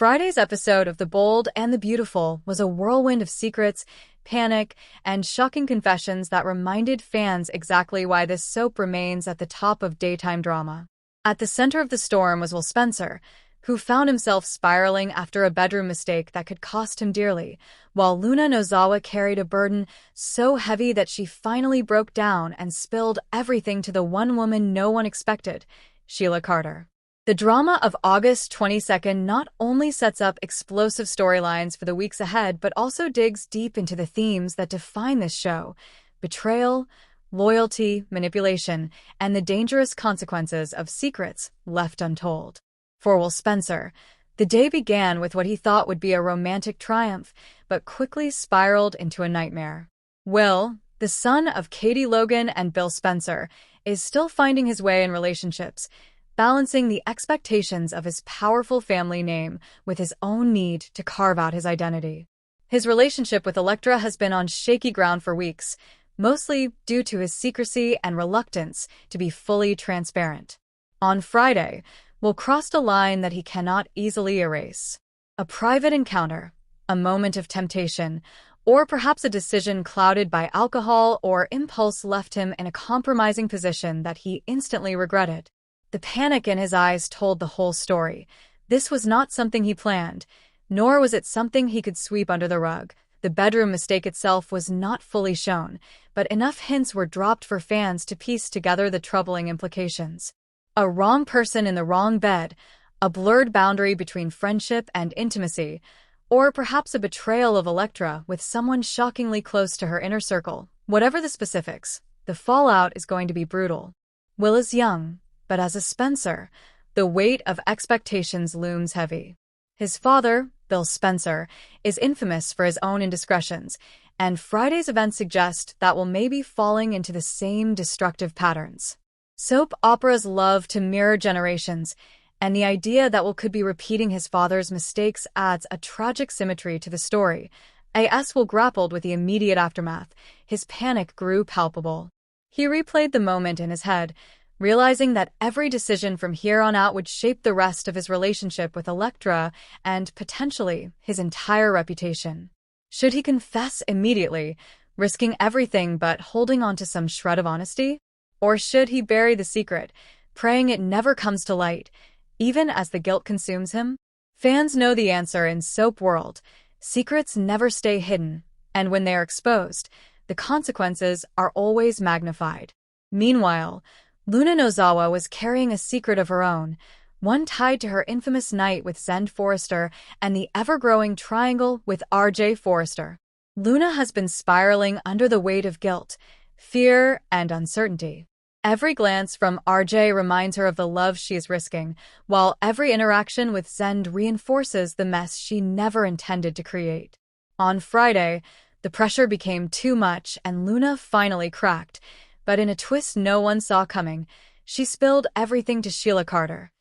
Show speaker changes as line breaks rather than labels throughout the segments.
Friday's episode of The Bold and the Beautiful was a whirlwind of secrets, panic, and shocking confessions that reminded fans exactly why this soap remains at the top of daytime drama. At the center of the storm was Will Spencer, who found himself spiraling after a bedroom mistake that could cost him dearly, while Luna Nozawa carried a burden so heavy that she finally broke down and spilled everything to the one woman no one expected, Sheila Carter. The drama of August 22nd not only sets up explosive storylines for the weeks ahead, but also digs deep into the themes that define this show: betrayal, loyalty, manipulation, and the dangerous consequences of secrets left untold. For Will Spencer, the day began with what he thought would be a romantic triumph, but quickly spiraled into a nightmare. Will, the son of Katie Logan and Bill Spencer, is still finding his way in relationships, balancing the expectations of his powerful family name with his own need to carve out his identity. His relationship with Elektra has been on shaky ground for weeks, mostly due to his secrecy and reluctance to be fully transparent. On Friday, Will crossed a line that he cannot easily erase. A private encounter, a moment of temptation, or perhaps a decision clouded by alcohol or impulse left him in a compromising position that he instantly regretted. The panic in his eyes told the whole story. This was not something he planned, nor was it something he could sweep under the rug. The bedroom mistake itself was not fully shown, but enough hints were dropped for fans to piece together the troubling implications. A wrong person in the wrong bed, a blurred boundary between friendship and intimacy, or perhaps a betrayal of Elektra with someone shockingly close to her inner circle. Whatever the specifics, the fallout is going to be brutal. Will is young, but as a Spencer, the weight of expectations looms heavy. His father, Bill Spencer, is infamous for his own indiscretions, and Friday's events suggest that Will may be falling into the same destructive patterns. Soap operas love to mirror generations, and the idea that Will could be repeating his father's mistakes adds a tragic symmetry to the story. As Will grappled with the immediate aftermath, his panic grew palpable. He replayed the moment in his head, realizing that every decision from here on out would shape the rest of his relationship with Elektra and, potentially, his entire reputation. Should he confess immediately, risking everything but holding on to some shred of honesty? Or should he bury the secret, praying it never comes to light, even as the guilt consumes him? Fans know the answer in soap world. Secrets never stay hidden, and when they are exposed, the consequences are always magnified. Meanwhile, Luna Nozawa was carrying a secret of her own, one tied to her infamous night with Zend Forrester and the ever-growing triangle with RJ Forrester. Luna has been spiraling under the weight of guilt, fear, and uncertainty. Every glance from RJ reminds her of the love she is risking, while every interaction with Zend reinforces the mess she never intended to create. On Friday, the pressure became too much and Luna finally cracked, but in a twist no one saw coming, she spilled everything to Sheila Carter.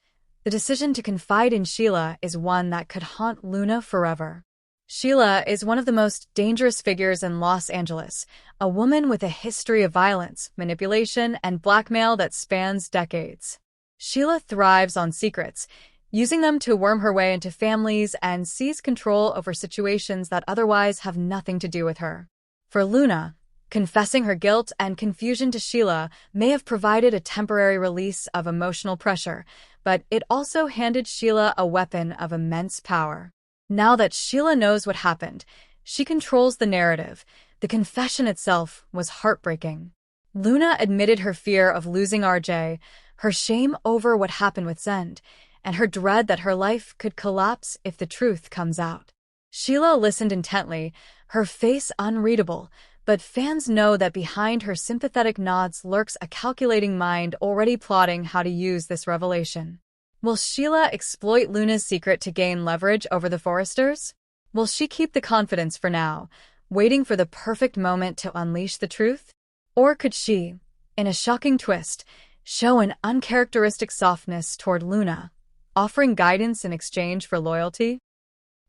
The decision to confide in Sheila is one that could haunt Luna forever. Sheila is one of the most dangerous figures in Los Angeles, a woman with a history of violence, manipulation, and blackmail that spans decades. Sheila thrives on secrets, using them to worm her way into families and seize control over situations that otherwise have nothing to do with her. For Luna, confessing her guilt and confusion to Sheila may have provided a temporary release of emotional pressure, but it also handed Sheila a weapon of immense power. Now that Sheila knows what happened, she controls the narrative. The confession itself was heartbreaking. Luna admitted her fear of losing RJ, her shame over what happened with Zend, and her dread that her life could collapse if the truth comes out. Sheila listened intently, her face unreadable, but fans know that behind her sympathetic nods lurks a calculating mind already plotting how to use this revelation. Will Sheila exploit Luna's secret to gain leverage over the Forresters? Will she keep the confidence for now, waiting for the perfect moment to unleash the truth? Or could she, in a shocking twist, show an uncharacteristic softness toward Luna, offering guidance in exchange for loyalty?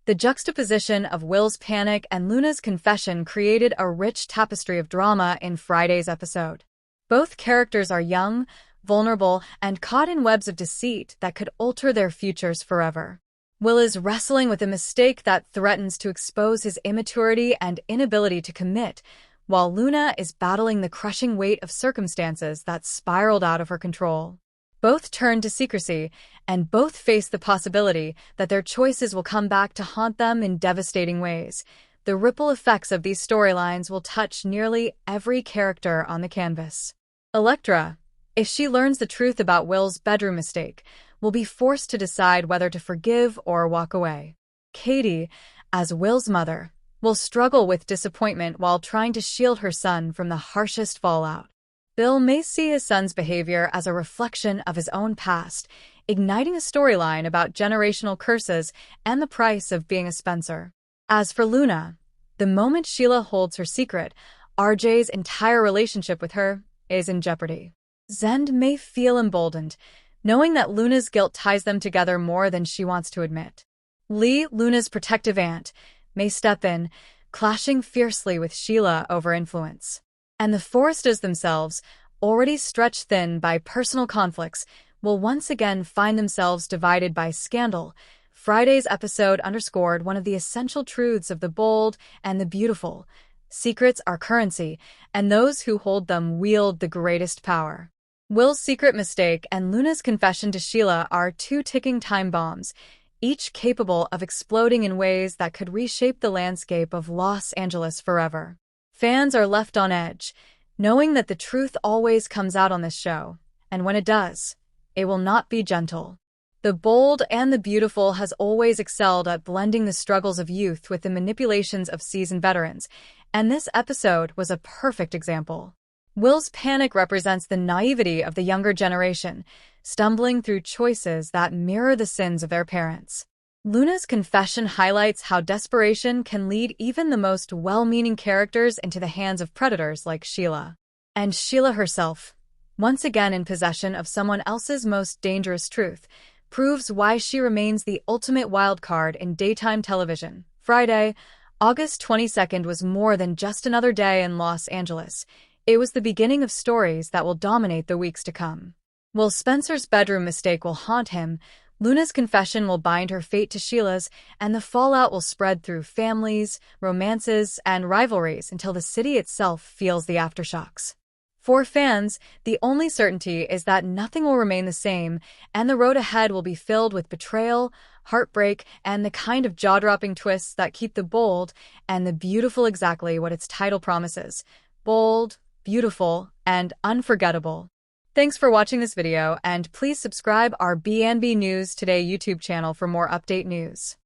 The juxtaposition of Will's panic and Luna's confession created a rich tapestry of drama in Friday's episode. Both characters are young, vulnerable, and caught in webs of deceit that could alter their futures forever. Will is wrestling with a mistake that threatens to expose his immaturity and inability to commit, while Luna is battling the crushing weight of circumstances that spiraled out of her control. Both turn to secrecy, and both face the possibility that their choices will come back to haunt them in devastating ways. The ripple effects of these storylines will touch nearly every character on the canvas. Electra, if she learns the truth about Will's bedroom mistake, will be forced to decide whether to forgive or walk away. Katie, as Will's mother, will struggle with disappointment while trying to shield her son from the harshest fallout. Bill may see his son's behavior as a reflection of his own past, igniting a storyline about generational curses and the price of being a Spencer. As for Luna, the moment Sheila holds her secret, RJ's entire relationship with her is in jeopardy. Zend may feel emboldened, knowing that Luna's guilt ties them together more than she wants to admit. Lee, Luna's protective aunt, may step in, clashing fiercely with Sheila over influence. And the Forresters themselves, already stretched thin by personal conflicts, will once again find themselves divided by scandal. Friday's episode underscored one of the essential truths of The Bold and the Beautiful. Secrets are currency, and those who hold them wield the greatest power. Will's secret mistake and Luna's confession to Sheila are two ticking time bombs, each capable of exploding in ways that could reshape the landscape of Los Angeles forever. Fans are left on edge, knowing that the truth always comes out on this show, and when it does, it will not be gentle. The Bold and the Beautiful has always excelled at blending the struggles of youth with the manipulations of seasoned veterans, and this episode was a perfect example. Will's panic represents the naivety of the younger generation, stumbling through choices that mirror the sins of their parents. Luna's confession highlights how desperation can lead even the most well-meaning characters into the hands of predators like Sheila. And Sheila herself, once again in possession of someone else's most dangerous truth, proves why she remains the ultimate wild card in daytime television. Friday, August 22nd was more than just another day in Los Angeles. It was the beginning of stories that will dominate the weeks to come. While Spencer's bedroom mistake will haunt him, Luna's confession will bind her fate to Sheila's, and the fallout will spread through families, romances, and rivalries until the city itself feels the aftershocks. For fans, the only certainty is that nothing will remain the same, and the road ahead will be filled with betrayal, heartbreak, and the kind of jaw-dropping twists that keep The Bold and the Beautiful exactly what its title promises: bold, beautiful, and unforgettable. Thanks for watching this video, and please subscribe our BNB News Today YouTube channel for more update news.